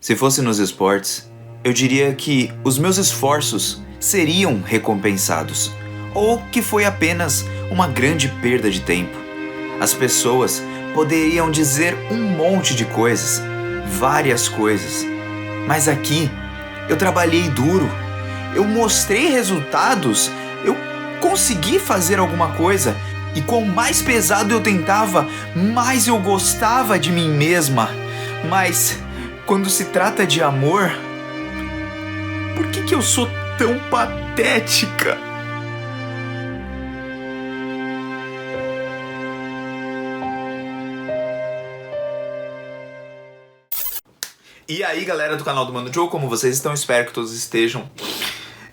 Se fosse nos esportes, eu diria que os meus esforços seriam recompensados, ou que foi apenas uma grande perda de tempo. As pessoas poderiam dizer um monte de coisas, várias coisas, mas aqui eu trabalhei duro, eu mostrei resultados, eu consegui fazer alguma coisa, e quanto mais pesado eu tentava, mais eu gostava de mim mesma. Mas quando se trata de amor, por que eu sou tão patética? E aí, galera do canal do Mano Joe, como vocês estão? Espero que todos estejam.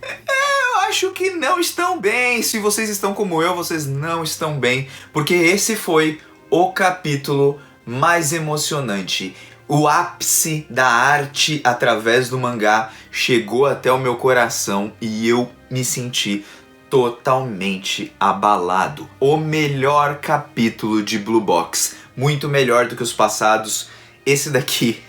Eu acho que não estão bem. Se vocês estão como eu, vocês não estão bem, porque esse foi o capítulo mais emocionante. O ápice da arte através do mangá chegou até o meu coração e eu me senti totalmente abalado. O melhor capítulo de Blue Box, muito melhor do que os passados. Esse daqui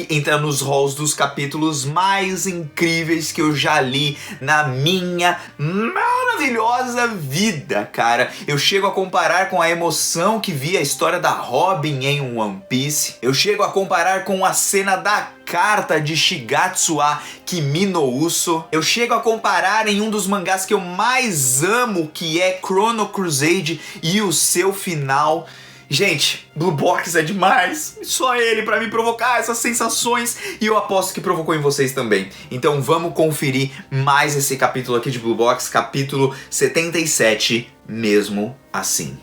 entra nos halls dos capítulos mais incríveis que eu já li na minha maravilhosa vida, cara. Eu chego a comparar com a emoção que vi a história da Robin em One Piece. Eu chego a comparar com a cena da carta de Shigatsu a Kimi no Uso. Eu chego a comparar em um dos mangás que eu mais amo, que é Chrono Crusade, e o seu final. Gente, Blue Box é demais, só ele pra me provocar essas sensações, e eu aposto que provocou em vocês também. Então vamos conferir mais esse capítulo aqui de Blue Box, capítulo 77, mesmo assim.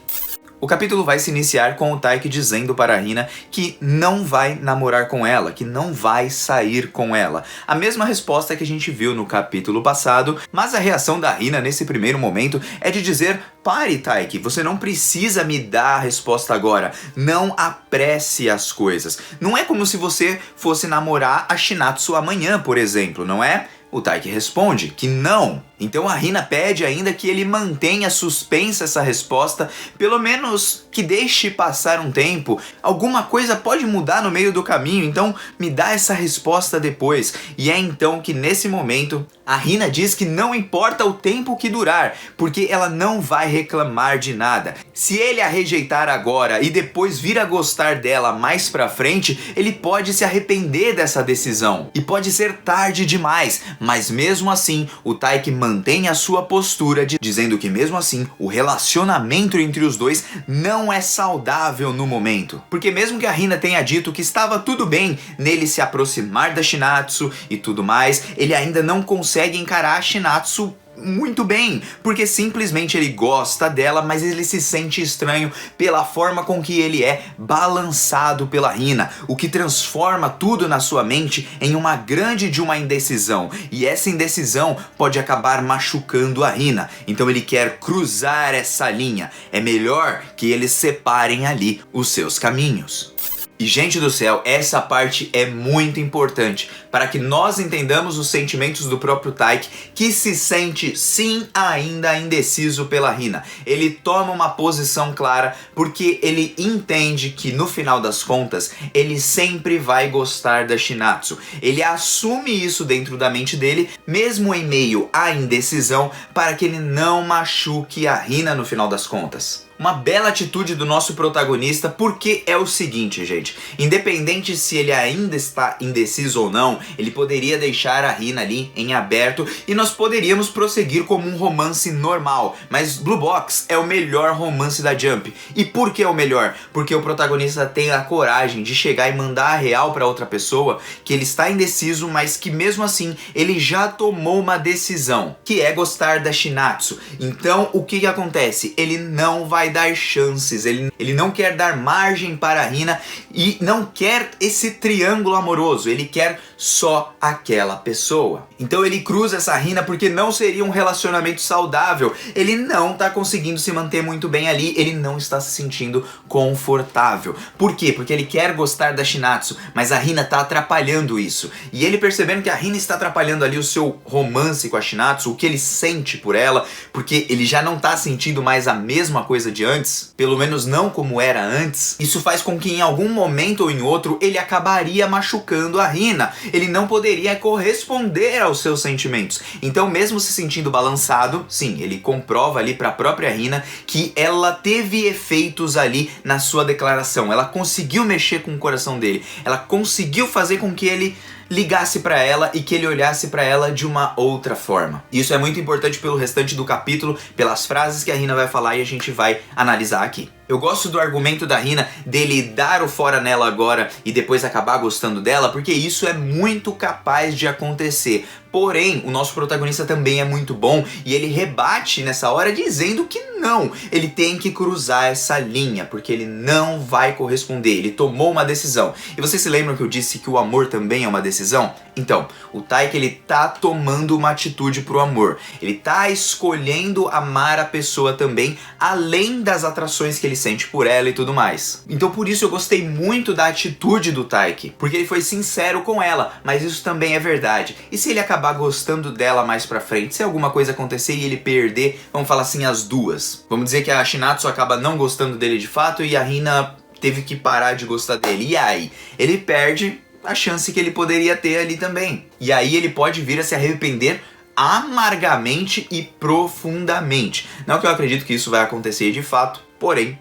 O capítulo vai se iniciar com o Taiki dizendo para a Hina que não vai namorar com ela, que não vai sair com ela. A mesma resposta que a gente viu no capítulo passado, mas a reação da Hina nesse primeiro momento é de dizer: pare, Taiki, você não precisa me dar a resposta agora, não apresse as coisas. Não é como se você fosse namorar a Shinatsu amanhã, por exemplo, não é? O Taiki responde que não. Então a Hina pede ainda que ele mantenha suspensa essa resposta, pelo menos que deixe passar um tempo. Alguma coisa pode mudar no meio do caminho, então me dá essa resposta depois. E é então que nesse momento a Hina diz que não importa o tempo que durar, porque ela não vai reclamar de nada. Se ele a rejeitar agora e depois vir a gostar dela mais pra frente, ele pode se arrepender dessa decisão. E pode ser tarde demais, mas mesmo assim o Taiki mantém a sua postura dizendo que mesmo assim o relacionamento entre os dois não é saudável no momento. Porque mesmo que a Hina tenha dito que estava tudo bem nele se aproximar da Shinatsu e tudo mais, ele ainda não consegue encarar a Shinatsu muito bem, porque simplesmente ele gosta dela, mas ele se sente estranho pela forma com que ele é balançado pela Hina, o que transforma tudo na sua mente em uma grande de uma indecisão, e essa indecisão pode acabar machucando a Hina. Então ele quer cruzar essa linha. É melhor que eles separem ali os seus caminhos. E gente do céu, essa parte é muito importante para que nós entendamos os sentimentos do próprio Taiki, que se sente sim ainda indeciso pela Hina. Ele toma uma posição clara porque ele entende que no final das contas ele sempre vai gostar da Shinatsu. Ele assume isso dentro da mente dele, mesmo em meio à indecisão, para que ele não machuque a Hina no final das contas. Uma bela atitude do nosso protagonista, porque é o seguinte, gente. Independente se ele ainda está indeciso ou não, ele poderia deixar a Hina ali em aberto e nós poderíamos prosseguir como um romance normal. Mas Blue Box é o melhor romance da Jump. E por que é o melhor? Porque o protagonista tem a coragem de chegar e mandar a real para outra pessoa que ele está indeciso, mas que mesmo assim ele já tomou uma decisão, que é gostar da Shinatsu. Então o que acontece? Ele não vai dar chances, ele não quer dar margem para a Hina e não quer esse triângulo amoroso, ele quer só aquela pessoa. Então ele cruza essa Hina porque não seria um relacionamento saudável. Ele não tá conseguindo se manter muito bem ali, ele não está se sentindo confortável. Por quê? Porque ele quer gostar da Shinatsu, mas a Hina tá atrapalhando isso. E ele percebendo que a Hina está atrapalhando ali o seu romance com a Shinatsu, o que ele sente por ela, porque ele já não tá sentindo mais a mesma coisa de antes, pelo menos não como era antes, isso faz com que em algum momento ou em outro ele acabaria machucando a Hina. Ele não poderia corresponder aos seus sentimentos. Então, mesmo se sentindo balançado, sim, ele comprova ali para a própria Hina que ela teve efeitos ali na sua declaração. Ela conseguiu mexer com o coração dele. Ela conseguiu fazer com que ele ligasse para ela e que ele olhasse para ela de uma outra forma. Isso é muito importante pelo restante do capítulo, pelas frases que a Hina vai falar e a gente vai analisar aqui. Eu gosto do argumento da Hina dele dar o fora nela agora e depois acabar gostando dela, porque isso é muito capaz de acontecer. Porém, o nosso protagonista também é muito bom e ele rebate nessa hora dizendo que não, ele tem que cruzar essa linha, porque ele não vai corresponder, ele tomou uma decisão. E vocês se lembram que eu disse que o amor também é uma decisão? Então, o Taiki, ele tá tomando uma atitude pro amor, ele tá escolhendo amar a pessoa também, além das atrações que ele sente por ela e tudo mais. Então por isso eu gostei muito da atitude do Taiki, porque ele foi sincero com ela, mas isso também é verdade. E se ele acabar gostando dela mais pra frente, se alguma coisa acontecer e ele perder, vamos falar assim, as duas. Vamos dizer que a Shinatsu acaba não gostando dele de fato e a Hina teve que parar de gostar dele. E aí? Ele perde a chance que ele poderia ter ali também. E aí ele pode vir a se arrepender amargamente e profundamente. Não que eu acredito que isso vai acontecer de fato, porém,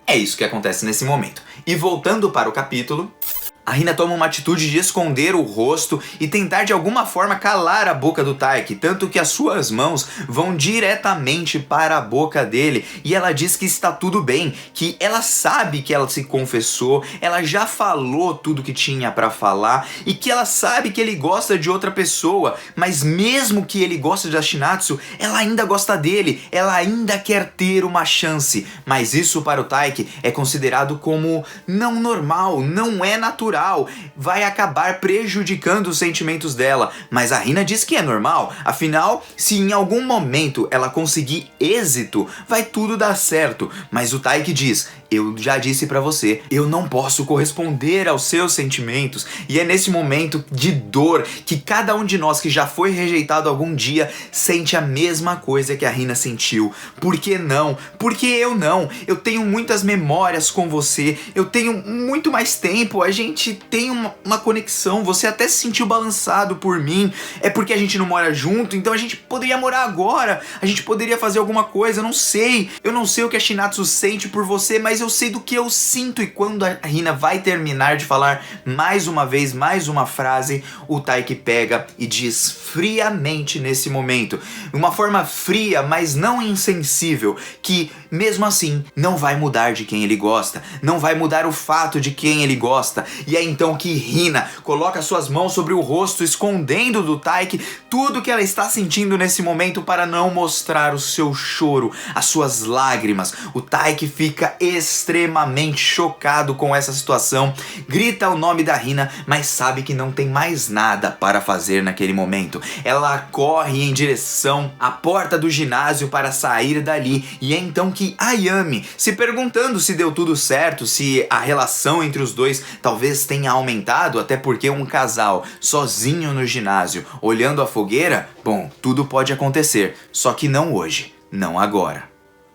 é isso que acontece nesse momento. E voltando para o capítulo, a Hina toma uma atitude de esconder o rosto e tentar de alguma forma calar a boca do Taiki, tanto que as suas mãos vão diretamente para a boca dele e ela diz que está tudo bem, que ela sabe que ela se confessou, ela já falou tudo que tinha para falar e que ela sabe que ele gosta de outra pessoa, mas mesmo que ele goste da Shinatsu, ela ainda gosta dele, ela ainda quer ter uma chance, mas isso para o Taiki é considerado como não normal, não é natural. Vai acabar prejudicando os sentimentos dela, mas a Hina diz que é normal, afinal, se em algum momento ela conseguir êxito, vai tudo dar certo, mas o Taiki diz, eu já disse pra você, eu não posso corresponder aos seus sentimentos, e é nesse momento de dor que cada um de nós que já foi rejeitado algum dia sente a mesma coisa que a Hina sentiu. Por que não? Porque eu não. Eu tenho muitas memórias com você, eu tenho muito mais tempo, a gente tem uma conexão, você até se sentiu balançado por mim, é porque a gente não mora junto, então a gente poderia morar agora, a gente poderia fazer alguma coisa, eu não sei o que a Shinatsu sente por você, mas eu sei do que eu sinto. E quando a Hina vai terminar de falar mais uma vez, mais uma frase, o Taiki pega e diz friamente nesse momento, uma forma fria, mas não insensível, que mesmo assim não vai mudar de quem ele gosta, não vai mudar o fato de quem ele gosta. E é então que Hina coloca suas mãos sobre o rosto, escondendo do Taiki tudo que ela está sentindo nesse momento para não mostrar o seu choro, as suas lágrimas. O Taiki fica extremamente chocado com essa situação, grita o nome da Hina, mas sabe que não tem mais nada para fazer naquele momento. Ela corre em direção à porta do ginásio para sair dali, e é então que Ayami, se perguntando se deu tudo certo, se a relação entre os dois talvez tenha aumentado, até porque um casal sozinho no ginásio, olhando a fogueira, bom, tudo pode acontecer, só que não hoje, não agora,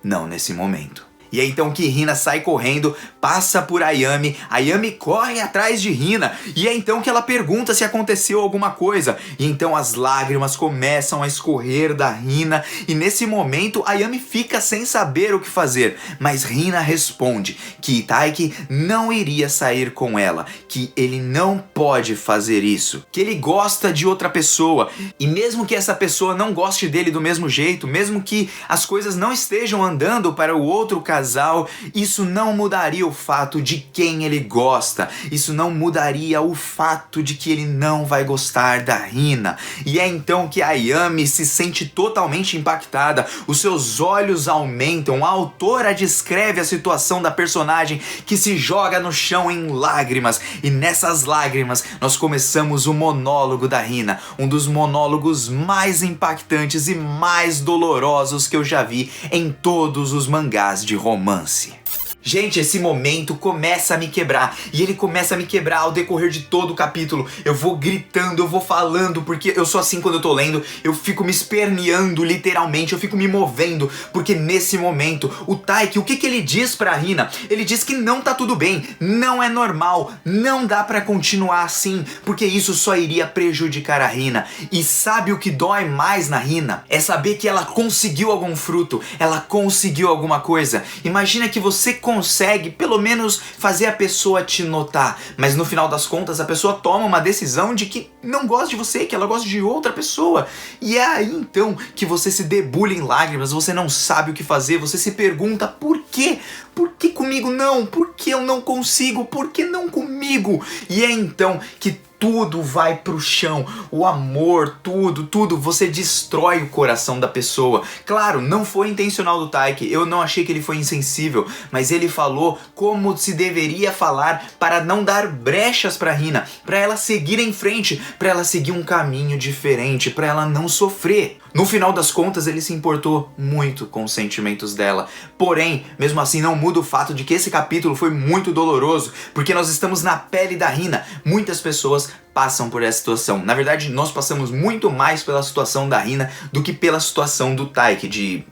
não nesse momento. E é então que Hina sai correndo, passa por Ayami, Ayami corre atrás de Hina, e é então que ela pergunta se aconteceu alguma coisa, e então as lágrimas começam a escorrer da Hina, e nesse momento Ayami fica sem saber o que fazer, mas Hina responde que Taiki não iria sair com ela, que ele não pode fazer isso, que ele gosta de outra pessoa, e mesmo que essa pessoa não goste dele do mesmo jeito, mesmo que as coisas não estejam andando para o outro casal, casal, isso não mudaria o fato de quem ele gosta. Isso não mudaria o fato de que ele não vai gostar da Hina. E é então que a Ayami se sente totalmente impactada, os seus olhos aumentam, a autora descreve a situação da personagem que se joga no chão em lágrimas, e nessas lágrimas nós começamos o monólogo da Hina, um dos monólogos mais impactantes e mais dolorosos que eu já vi em todos os mangás de romance. Gente, esse momento começa a me quebrar, e ele começa a me quebrar ao decorrer de todo o capítulo. Eu vou gritando, eu vou falando, porque eu sou assim quando eu tô lendo, eu fico me esperneando literalmente, eu fico me movendo, porque nesse momento, o Taiki, o que ele diz pra Hina? Ele diz que não tá tudo bem, não é normal, não dá pra continuar assim, porque isso só iria prejudicar a Hina. E sabe o que dói mais na Hina? É saber que ela conseguiu algum fruto, ela conseguiu alguma coisa. Imagina que você consegue pelo menos fazer a pessoa te notar, mas no final das contas a pessoa toma uma decisão de que não gosta de você, que ela gosta de outra pessoa, e é aí então que você se debulha em lágrimas, você não sabe o que fazer, você se pergunta por quê? Por que comigo não? Por que eu não consigo? Por que não comigo? E é então que tudo vai pro chão, o amor, tudo, você destrói o coração da pessoa. Claro, não foi intencional do Taiki, eu não achei que ele foi insensível, mas ele falou como se deveria falar para não dar brechas pra Hina, para ela seguir em frente, para ela seguir um caminho diferente, para ela não sofrer. No final das contas, ele se importou muito com os sentimentos dela. Porém, mesmo assim, não muda o fato de que esse capítulo foi muito doloroso, porque nós estamos na pele da Hina. Muitas pessoas passam por essa situação. Na verdade, nós passamos muito mais pela situação da Hina do que pela situação do Taiki, de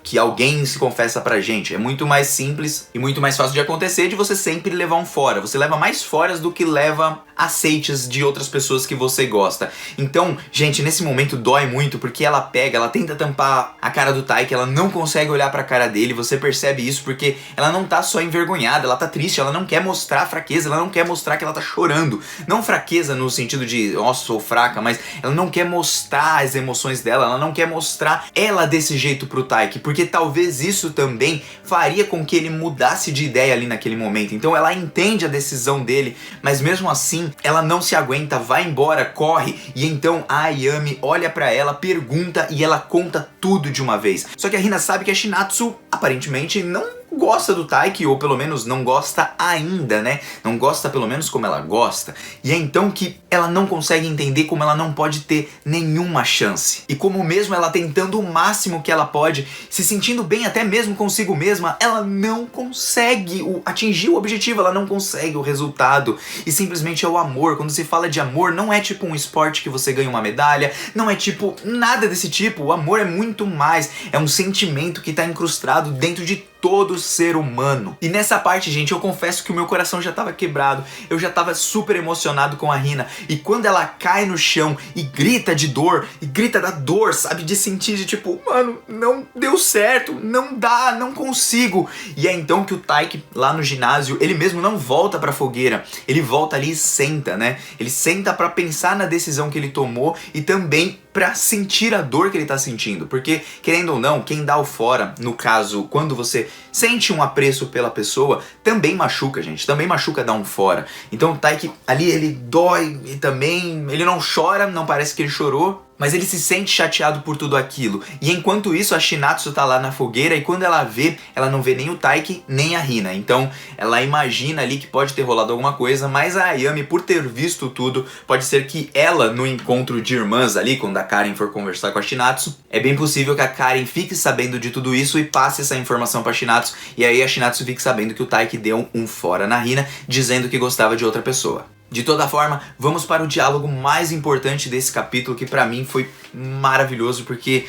que alguém se confessa pra gente. É muito mais simples e muito mais fácil de acontecer de você sempre levar um fora. Você leva mais foras do que leva aceites de outras pessoas que você gosta. Então, gente, nesse momento dói muito, porque ela tenta tampar a cara do Taiki, ela não consegue olhar pra cara dele, você percebe isso porque ela não tá só envergonhada, ela tá triste, ela não quer mostrar fraqueza, ela não quer mostrar que ela tá chorando. Não fraqueza no sentido de, nossa, sou fraca, mas ela não quer mostrar as emoções dela, ela não quer mostrar ela desse jeito pro Taiki, porque talvez isso também faria com que ele mudasse de ideia ali naquele momento. Então ela entende a decisão dele, mas mesmo assim ela não se aguenta, vai embora, corre, e então a Ayami olha pra ela, pergunta e ela conta tudo de uma vez. Só que a Hina sabe que a Shinatsu aparentemente não gosta do Taiki, ou pelo menos não gosta ainda, né? Não gosta pelo menos como ela gosta. E é então que ela não consegue entender como ela não pode ter nenhuma chance. E como mesmo ela tentando o máximo que ela pode, se sentindo bem até mesmo consigo mesma, ela não consegue atingir o objetivo, ela não consegue o resultado. E simplesmente é o amor. Quando se fala de amor, não é tipo um esporte que você ganha uma medalha, não é tipo nada desse tipo. O amor é muito mais, é um sentimento que está incrustado dentro de todo ser humano. E nessa parte, gente, eu confesso que o meu coração já tava quebrado, eu já tava super emocionado com a Hina, e quando ela cai no chão e grita de dor, e grita da dor, sabe, de sentir de tipo, mano, não deu certo, não dá, não consigo. E é então que o Taiki, lá no ginásio, ele mesmo não volta pra fogueira, ele volta ali e senta, né, ele senta pra pensar na decisão que ele tomou e também pra sentir a dor que ele tá sentindo, porque, querendo ou não, quem dá o fora, no caso, quando você sente um apreço pela pessoa, também machuca, gente, também machuca dar um fora. Então o Taiki ali, ele dói e também, ele não chora, não parece que ele chorou, mas ele se sente chateado por tudo aquilo. E enquanto isso, a Shinatsu tá lá na fogueira e quando ela vê, ela não vê nem o Taiki, nem a Hina. Então ela imagina ali que pode ter rolado alguma coisa, mas a Ayami, por ter visto tudo, pode ser que ela, no encontro de irmãs ali, quando a Karen for conversar com a Shinatsu, é bem possível que a Karen fique sabendo de tudo isso e passe essa informação pra Shinatsu, e aí a Shinatsu fique sabendo que o Taiki deu um fora na Hina, dizendo que gostava de outra pessoa. De toda forma, vamos para o diálogo mais importante desse capítulo, que pra mim foi maravilhoso, porque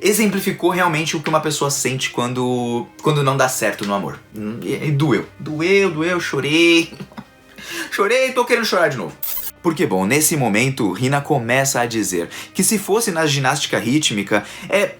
exemplificou realmente o que uma pessoa sente quando não dá certo no amor. E doeu, chorei, tô querendo chorar de novo. Porque, bom, nesse momento, Rina começa a dizer que se fosse na ginástica rítmica,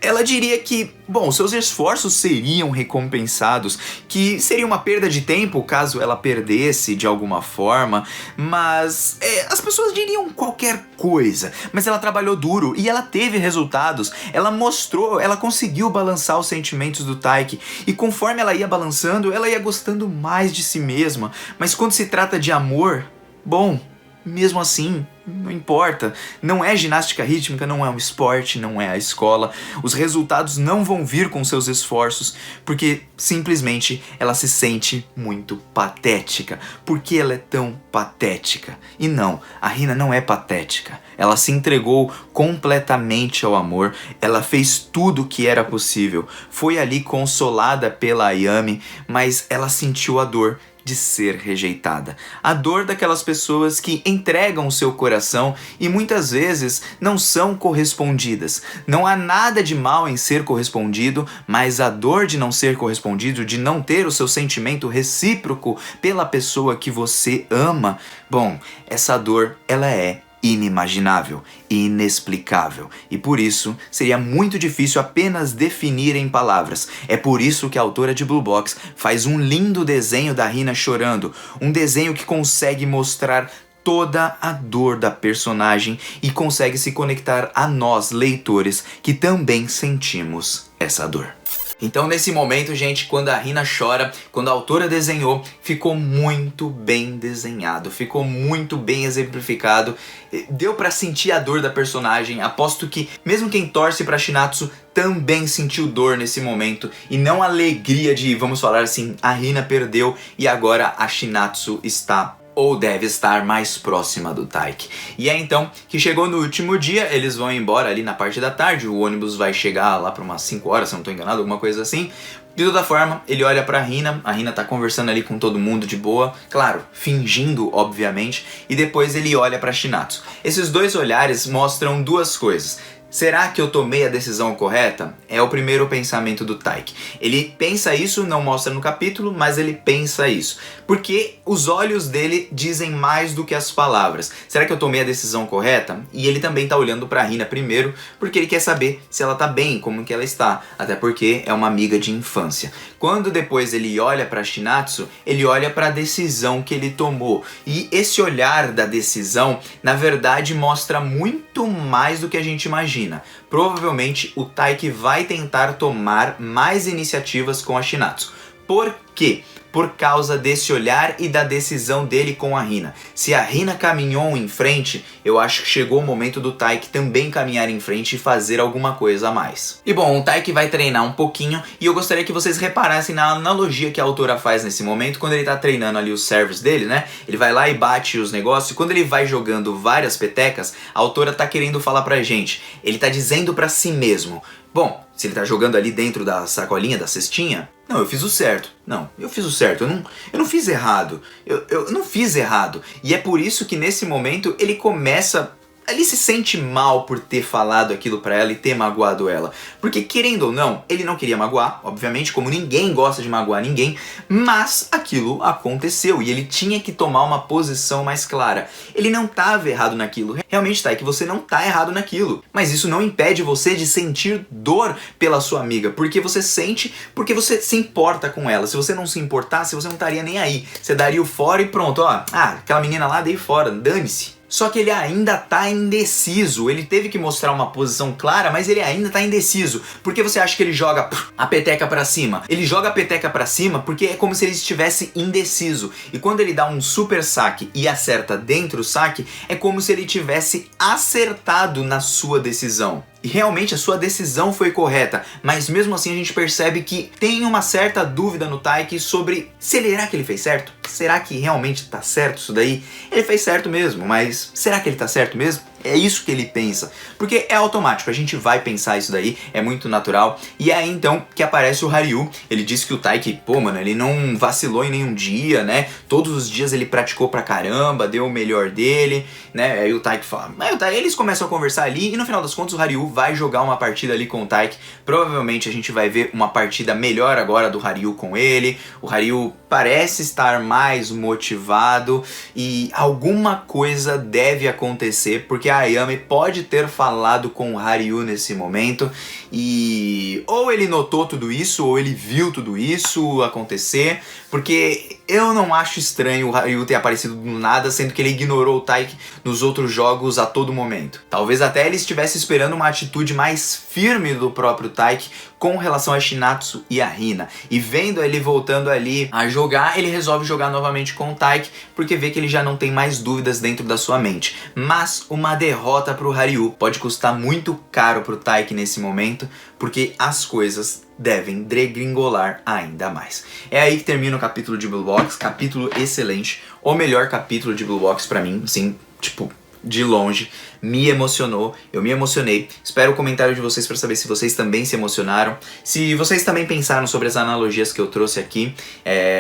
ela diria que, bom, seus esforços seriam recompensados, que seria uma perda de tempo caso ela perdesse de alguma forma, mas as pessoas diriam qualquer coisa. Mas ela trabalhou duro e ela teve resultados, ela mostrou, ela conseguiu balançar os sentimentos do Taiki, e conforme ela ia balançando, ela ia gostando mais de si mesma. Mas quando se trata de amor, bom, mesmo assim, não importa. Não é ginástica rítmica, não é um esporte, não é a escola. Os resultados não vão vir com seus esforços, porque simplesmente ela se sente muito patética. Por que ela é tão patética? E não, a Rina não é patética. Ela se entregou completamente ao amor, ela fez tudo o que era possível. Foi ali consolada pela Ayami, mas ela sentiu a dor de ser rejeitada. A dor daquelas pessoas que entregam o seu coração e muitas vezes não são correspondidas. Não há nada de mal em ser correspondido, mas a dor de não ser correspondido, de não ter o seu sentimento recíproco pela pessoa que você ama, bom, essa dor, ela é inimaginável, inexplicável, e por isso seria muito difícil apenas definir em palavras. É por isso que a autora de Blue Box faz um lindo desenho da Rina chorando, um desenho que consegue mostrar toda a dor da personagem e consegue se conectar a nós, leitores, que também sentimos essa dor. Então nesse momento, gente, quando a Rina chora, quando a autora desenhou, ficou muito bem desenhado, ficou muito bem exemplificado, deu pra sentir a dor da personagem. Aposto que mesmo quem torce pra Shinatsu também sentiu dor nesse momento e não alegria de, vamos falar assim, a Rina perdeu e agora a Shinatsu está ou deve estar mais próxima do Taiki. E é então que chegou no último dia, eles vão embora ali na parte da tarde, o ônibus vai chegar lá para umas 5 horas, se eu não estou enganado, alguma coisa assim. De toda forma, ele olha pra Rina, a Rina tá conversando ali com todo mundo de boa, claro, fingindo, obviamente, e depois ele olha pra Shinatsu. Esses dois olhares mostram duas coisas. Será que eu tomei a decisão correta? É o primeiro pensamento do Taiki. Ele pensa isso, não mostra no capítulo, mas ele pensa isso. Porque os olhos dele dizem mais do que as palavras. Será que eu tomei a decisão correta? E ele também tá olhando pra Rina primeiro, porque ele quer saber se ela tá bem, como que ela está. Até porque é uma amiga de infância. Quando depois ele olha pra Shinatsu, ele olha pra decisão que ele tomou. E esse olhar da decisão, na verdade, mostra muito mais do que a gente imagina. Provavelmente o Taiki vai tentar tomar mais iniciativas com a Shinatsu. Por quê? Por causa desse olhar e da decisão dele com a Rina. Se a Rina caminhou em frente, eu acho que chegou o momento do Taiki também caminhar em frente e fazer alguma coisa a mais. E bom, o Taiki vai treinar um pouquinho e eu gostaria que vocês reparassem na analogia que a autora faz nesse momento, quando ele tá treinando ali os servos dele, né? Ele vai lá e bate os negócios e quando ele vai jogando várias petecas, a autora tá querendo falar pra gente. Ele tá dizendo pra si mesmo, bom, se ele tá jogando ali dentro da sacolinha, da cestinha, não, eu fiz o certo. Não, eu fiz o certo. Eu não fiz errado. Eu não fiz errado. E é por isso que nesse momento ele começa... Ele se sente mal por ter falado aquilo pra ela e ter magoado ela. Porque, querendo ou não, ele não queria magoar, obviamente, como ninguém gosta de magoar ninguém, mas aquilo aconteceu e ele tinha que tomar uma posição mais clara. Ele não estava errado naquilo. Realmente tá, é que você não tá errado naquilo. Mas isso não impede você de sentir dor pela sua amiga, porque você sente, porque você se importa com ela. Se você não se importasse, você não estaria nem aí. Você daria o fora e pronto, ó. Ah, aquela menina lá, dei fora, dane-se. Só que ele ainda tá indeciso, ele teve que mostrar uma posição clara, mas ele ainda tá indeciso. Por que você acha que ele joga a peteca pra cima? Ele joga a peteca pra cima porque é como se ele estivesse indeciso. E quando ele dá um super saque e acerta dentro do saque, é como se ele tivesse acertado na sua decisão. E realmente a sua decisão foi correta, mas mesmo assim a gente percebe que tem uma certa dúvida no Taiki sobre será que ele fez certo? Será que realmente tá certo isso daí? Ele fez certo mesmo, mas será que ele tá certo mesmo? É isso que ele pensa. Porque é automático, a gente vai pensar isso daí, é muito natural. E é aí então que aparece o Haryu. Ele disse que o Taiki, pô, mano, ele não vacilou em nenhum dia, né? Todos os dias ele praticou pra caramba, deu o melhor dele, né? Aí o Taiki fala, eles começam a conversar ali e no final das contas o Haryu vai jogar uma partida ali com o Taiki. Provavelmente a gente vai ver uma partida melhor agora do Haryu com ele. O Haryu parece estar mais motivado e alguma coisa deve acontecer, porque a Ayame pode ter falado com o Haryu nesse momento e ou ele notou tudo isso ou ele viu tudo isso acontecer, porque eu não acho estranho o Haryu ter aparecido do nada, sendo que ele ignorou o Taiki nos outros jogos a todo momento. Talvez até ele estivesse esperando uma atitude mais firme do próprio Taiki com relação a Shinatsu e a Hina. E vendo ele voltando ali a jogar, ele resolve jogar novamente com o Taiki, porque vê que ele já não tem mais dúvidas dentro da sua mente. Mas uma derrota pro Haryu pode custar muito caro pro Taiki nesse momento, porque as coisas devem degringolar ainda mais. É aí que termina o capítulo de Blue Box, capítulo excelente, o melhor capítulo de Blue Box pra mim, sim, tipo, de longe, me emocionou, eu me emocionei. Espero o comentário de vocês para saber se vocês também se emocionaram, se vocês também pensaram sobre as analogias que eu trouxe aqui,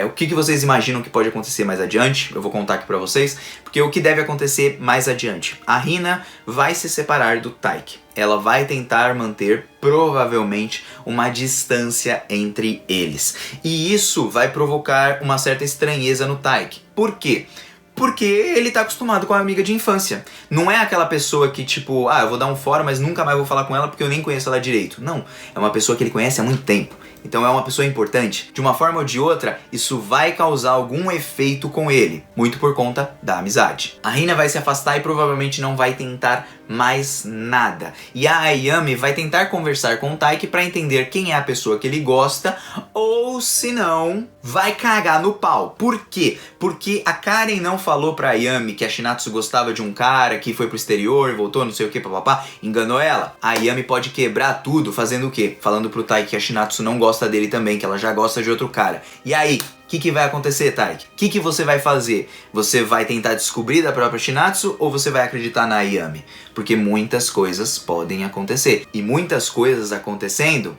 o que vocês imaginam que pode acontecer mais adiante. Eu vou contar aqui para vocês, porque o que deve acontecer mais adiante. A Hina vai se separar do Taiki. Ela vai tentar manter, provavelmente, uma distância entre eles. E isso vai provocar uma certa estranheza no Taiki. Por quê? Porque ele tá acostumado com a amiga de infância. Não é aquela pessoa que tipo, eu vou dar um fora, mas nunca mais vou falar com ela porque eu nem conheço ela direito. Não, é uma pessoa que ele conhece há muito tempo. Então é uma pessoa importante. De uma forma ou de outra, isso vai causar algum efeito com ele. Muito por conta da amizade. A Hina vai se afastar e provavelmente não vai tentar mais nada. E a Ayame vai tentar conversar com o Taiki pra entender quem é a pessoa que ele gosta, ou se não, vai cagar no pau. Por quê? Porque a Karen não falou pra Ayame que a Shinatsu gostava de um cara que foi pro exterior, voltou, não sei o que, papapá, enganou ela. A Ayame pode quebrar tudo fazendo o quê? Falando pro Taiki que a Shinatsu não gosta dele também, que ela já gosta de outro cara. E aí? O que vai acontecer, Taiki? O que você vai fazer? Você vai tentar descobrir da própria Shinatsu ou você vai acreditar na Ayame? Porque muitas coisas podem acontecer. E muitas coisas acontecendo,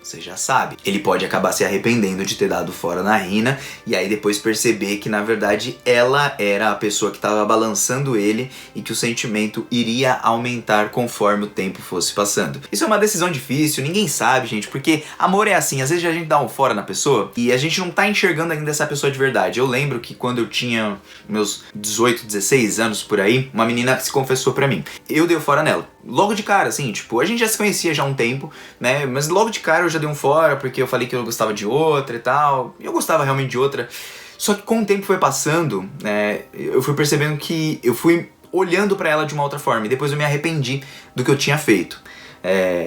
você já sabe. Ele pode acabar se arrependendo de ter dado fora na Hina e aí depois perceber que na verdade ela era a pessoa que estava balançando ele e que o sentimento iria aumentar conforme o tempo fosse passando. Isso é uma decisão difícil, ninguém sabe, gente, porque amor é assim, às vezes a gente dá um fora na pessoa e a gente não tá enxergando ainda essa pessoa de verdade. Eu lembro que quando eu tinha meus 18, 16 anos por aí, uma menina se confessou pra mim. Eu dei o fora nela. Logo de cara, assim, tipo, a gente já se conhecia já há um tempo, né, mas logo de cara eu já dei um fora, porque eu falei que eu gostava de outra e tal, eu gostava realmente de outra, só que com o tempo foi passando, né, eu fui percebendo que eu fui olhando pra ela de uma outra forma, e depois eu me arrependi do que eu tinha feito.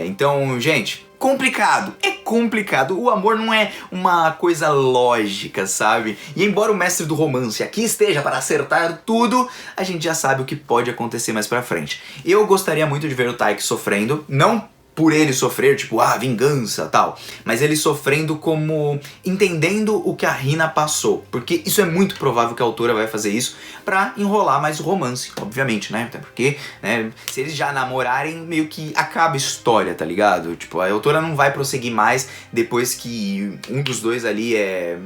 Então, gente, complicado, é complicado, o amor não é uma coisa lógica, sabe? E embora o mestre do romance aqui esteja para acertar tudo, a gente já sabe o que pode acontecer mais pra frente. Eu gostaria muito de ver o Taiki sofrendo, não por ele sofrer, tipo, vingança, tal, mas ele sofrendo como entendendo o que a Hina passou, porque isso é muito provável que a autora vai fazer isso pra enrolar mais o romance, obviamente, né, até porque, né, se eles já namorarem, meio que acaba a história, tá ligado? Tipo, a autora não vai prosseguir mais depois que um dos dois ali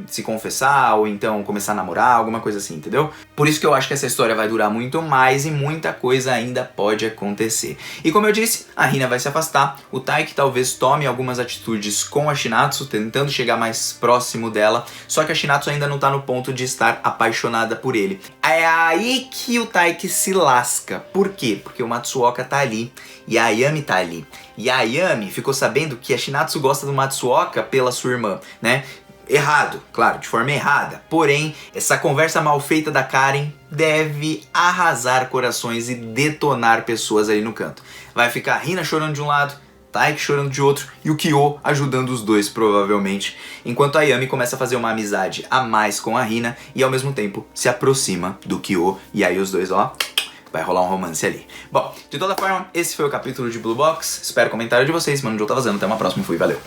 se confessar, ou então começar a namorar, alguma coisa assim, entendeu? Por isso que eu acho que essa história vai durar muito mais e muita coisa ainda pode acontecer. E como eu disse, a Hina vai se afastar, o Taiki talvez tome algumas atitudes com a Shinatsu, tentando chegar mais próximo dela, só que a Shinatsu ainda não tá no ponto de estar apaixonada por ele. É aí que o Taiki se lasca. Por quê? Porque o Matsuoka tá ali e a Ayame tá ali. E a Ayame ficou sabendo que a Shinatsu gosta do Matsuoka pela sua irmã, né? Errado, claro, de forma errada. Porém, essa conversa mal feita da Karen deve arrasar corações e detonar pessoas ali no canto. Vai ficar a Hina chorando de um lado, Taiki chorando de outro e o Kyo ajudando os dois, provavelmente. Enquanto a Ayame começa a fazer uma amizade a mais com a Hina e ao mesmo tempo se aproxima do Kyo. E aí os dois, ó, vai rolar um romance ali. Bom, de toda forma, esse foi o capítulo de Blue Box. Espero o comentário de vocês. Mano, o Joe tá vazando. Até uma próxima. Fui, valeu.